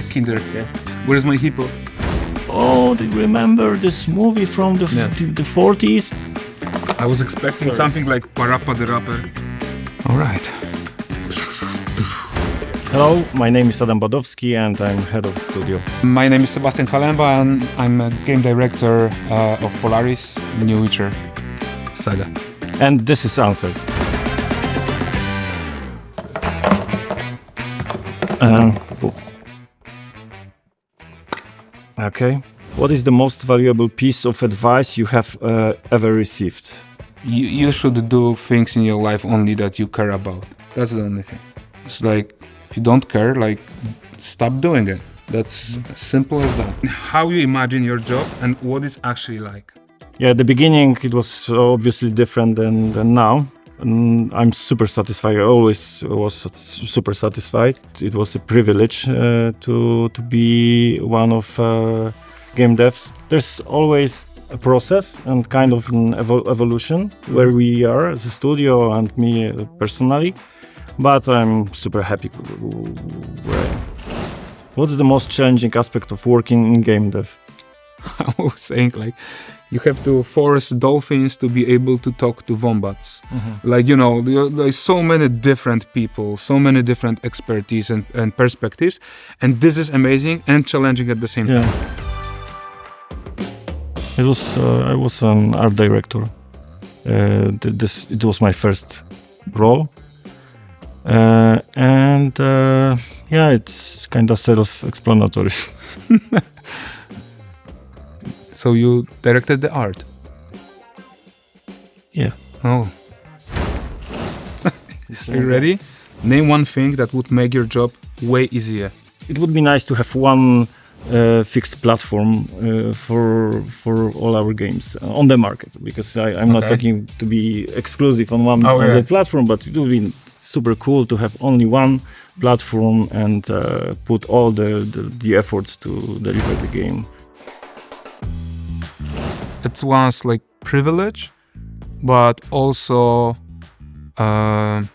like Kinder. Yeah. Where's my hippo? Oh, do you remember this movie from the 40s? I was expecting something like Parappa the Rapper. All right. Hello, my name is Adam Badowski and I'm head of studio. My name is Sebastian Kalemba and I'm a game director of Polaris, New Witcher saga. And this is Answered. Okay. What is the most valuable piece of advice you have ever received? You should do things in your life only that you care about. That's the only thing. It's like, if you don't care, like, stop doing it. That's as simple as that. How you imagine your job and what it's actually like. Yeah, at the beginning it was obviously different than now. I'm super satisfied. I always was super satisfied. It was a privilege to be one of game devs. There's always a process and kind of an evolution where we are as a studio and me personally. But I'm super happy where I am. What's the most challenging aspect of working in game dev? I was saying, like, you have to force dolphins to be able to talk to wombats. Mm-hmm. Like, you know, there's so many different people, so many different expertise and perspectives. And this is amazing and challenging at the same time. I was an art director. It was my first role. It's kind of self-explanatory. So you directed the art? Yeah. Oh. Are you ready? Name one thing that would make your job way easier. It would be nice to have one fixed platform for all our games on the market, because I'm not talking to be exclusive on one platform, but it would be super cool to have only one platform and put all the efforts to deliver the game. It was like privilege, but also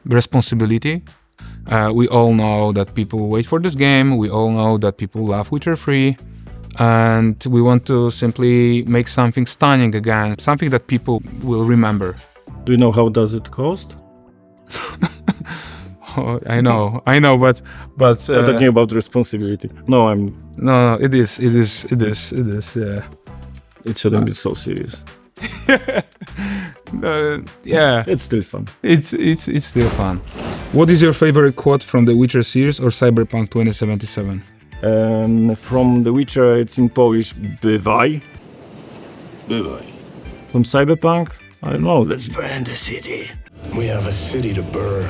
responsibility. We all know that people wait for this game. We all know that people love Witcher 3. And we want to simply make something stunning again, something that people will remember. Do you know how does it cost? Oh, I know, but I'm talking about responsibility. No, it is. It shouldn't be so serious. Yeah, it's still fun. It's still fun. What is your favorite quote from The Witcher series or Cyberpunk 2077? From The Witcher, it's in Polish. Bywaj. From Cyberpunk, I don't know. Let's burn the city. We have a city to burn.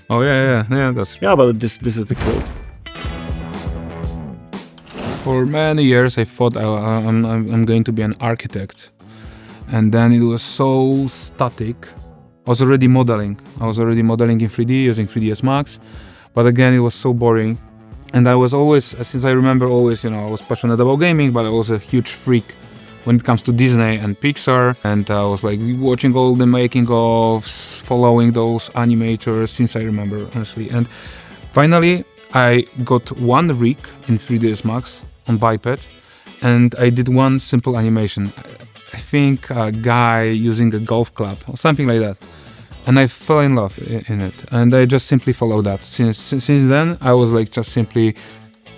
Oh yeah, that's. Yeah, but this is the quote. For many years, I thought I'm going to be an architect, and then it was so static. I was already modeling in 3D using 3ds Max, but again, it was so boring. And I was always, since I remember, always, I was passionate about gaming, but I was a huge freak when it comes to Disney and Pixar, and I was like watching all the making ofs, following those animators since I remember, honestly. And finally, I got one rig in 3ds Max on biped, and I did one simple animation. I think a guy using a golf club or something like that. And I fell in love in it, and I just simply followed that. Since then, I was like just simply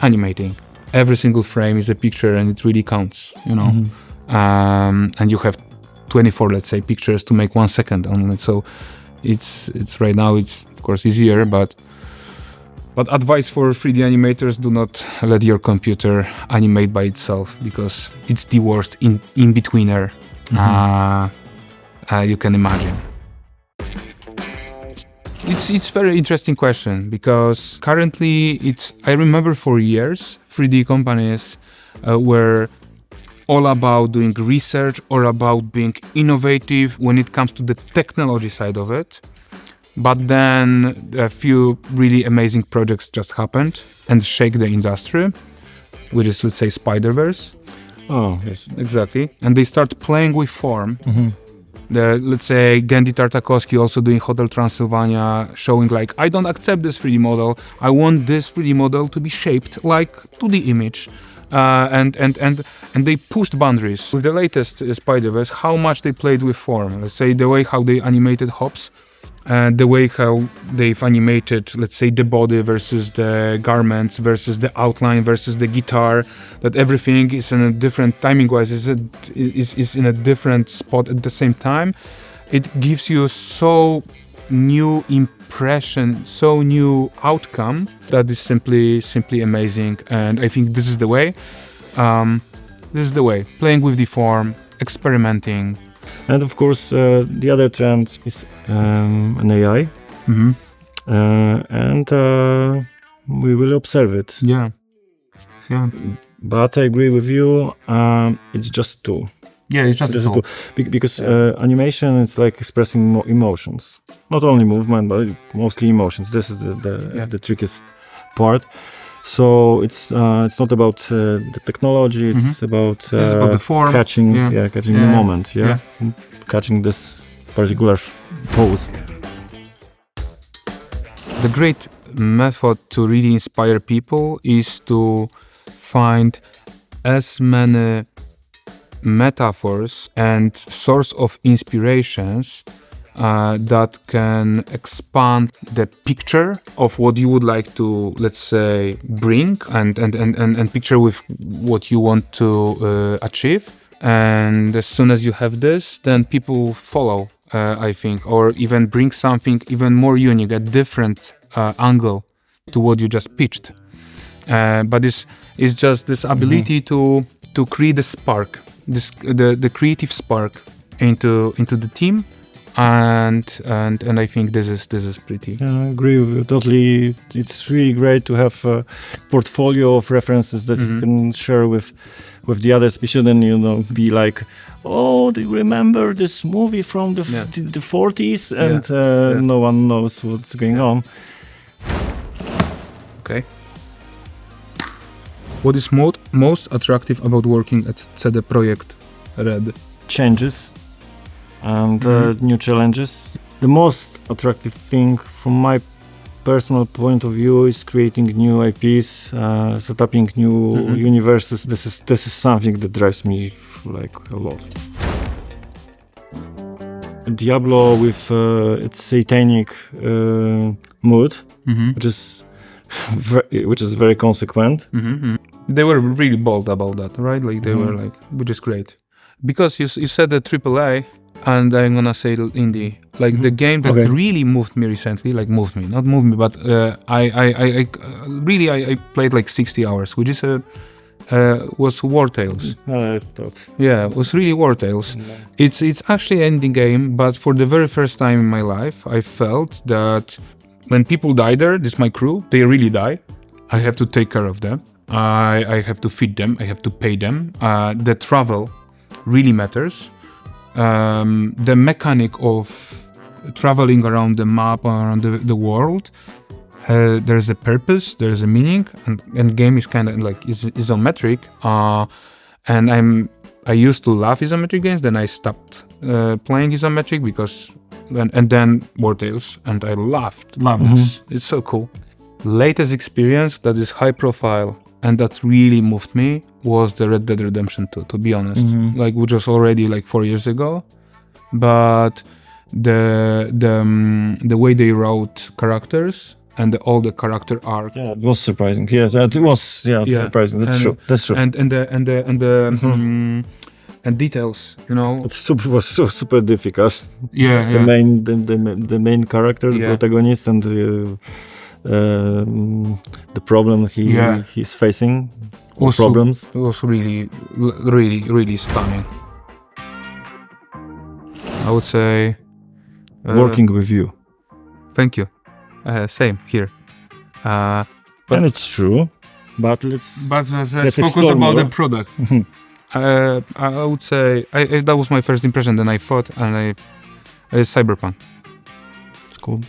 animating. Every single frame is a picture, and it really counts, Mm-hmm. And you have 24, let's say, pictures to make 1 second on it. So it's right now, it's of course easier, but advice for 3D animators: do not let your computer animate by itself, because it's the worst in-betweener you can imagine. It's very interesting question, because currently I remember for years 3D companies were all about doing research or about being innovative when it comes to the technology side of it. But then a few really amazing projects just happened and shake the industry, which is, let's say, Spider-Verse. Oh, yes. Exactly. And they start playing with form. Mm-hmm. let's say Genndy Tartakovsky also doing Hotel Transylvania, showing like, I don't accept this 3D model. I want this 3D model to be shaped like 2D image. And they pushed boundaries. With the latest Spider-Verse, how much they played with form. Let's say the way how they animated Hobbs, the way how they've animated, let's say, the body versus the garments versus the outline versus the guitar, that everything is in a different timing-wise, is in a different spot at the same time. It gives you so new impression, so new outcome that is simply amazing. And I think this is the way. Playing with the form, experimenting. And of course, the other trend is an AI, and we will observe it. Yeah. But I agree with you. It's just a tool. Yeah, it's just a tool. Because animation is like expressing emotions, not only movement, but mostly emotions. This is the trickiest part. So it's not about the technology. It's about the form. Catching the moment. Catching this particular pose. The great method to really inspire people is to find as many metaphors and source of inspirations that can expand the picture of what you would like to, let's say, bring and picture with what you want to achieve. And as soon as you have this, then people follow, I think, or even bring something even more unique, a different angle to what you just pitched. But it's just this ability to create a spark, the creative spark into the team. And I think this is pretty. Yeah, I agree with you totally. It's really great to have a portfolio of references that you can share with the others. We shouldn't, be like, oh, do you remember this movie from the 40s? And no one knows what's going on. Okay. What is most attractive about working at CD Projekt Red? Changes and new challenges. The most attractive thing from my personal point of view is creating new IPs, setting new universes. This is something that drives me like a lot. Diablo with its satanic mood, which is very consequent. They were really bold about that, right? Like they were like, which is great. Because you said the AAA, and I'm gonna say indie. Like the game that really moved me recently, not moved me, but I played like 60 hours, which is was War Tales. I thought. Yeah, it was really War Tales. It's actually an indie game, but for the very first time in my life, I felt that when people die there, this is my crew, they really die. I have to take care of them. I have to feed them. I have to pay them. The travel really matters. The mechanic of traveling around the map, around the world, there's a purpose, there's a meaning, and game is kind of like isometric. And I used to love isometric games, then I stopped playing isometric because, and then War Tales, and I loved this. It's so cool. Latest experience that is high profile and that really moved me was the Red Dead Redemption 2, to be honest. Like, which was already like 4 years ago, but the way they wrote characters and all the character arc. Yeah, it was surprising. Yes, it was. Surprising. That's true. That's true. And details, It was super difficult. Yeah, The main character, the protagonist, and the problem he's facing. Problems. It was really, really, really stunning. I would say working with you. Thank you. Same here. And it's true, but let's focus about the product. I would say that was my first impression. Then I thought, Cyberpunk. It's cool.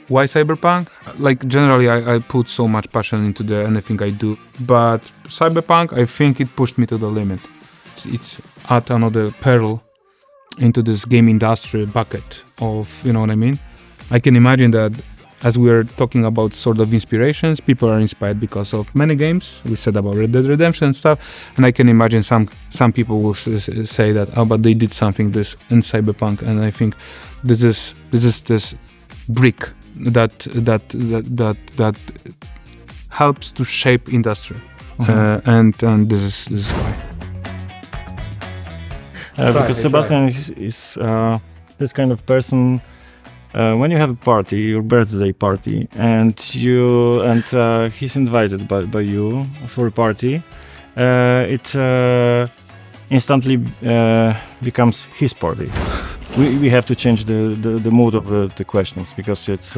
Why Cyberpunk? Like generally, I put so much passion into anything I do, but Cyberpunk, I think it pushed me to the limit. It's at another pearl into this game industry bucket of, you know what I mean? I can imagine that as we're talking about sort of inspirations, people are inspired because of many games. We said about Red Dead Redemption and stuff, and I can imagine some people will say that, oh, but they did something this in Cyberpunk, and I think this is this brick that helps to shape industry, and this is why. Because Sebastian is this kind of person. When you have a party, your birthday party, and he's invited by you for a party, it instantly becomes his party. We have to change the mood of the questions because it's.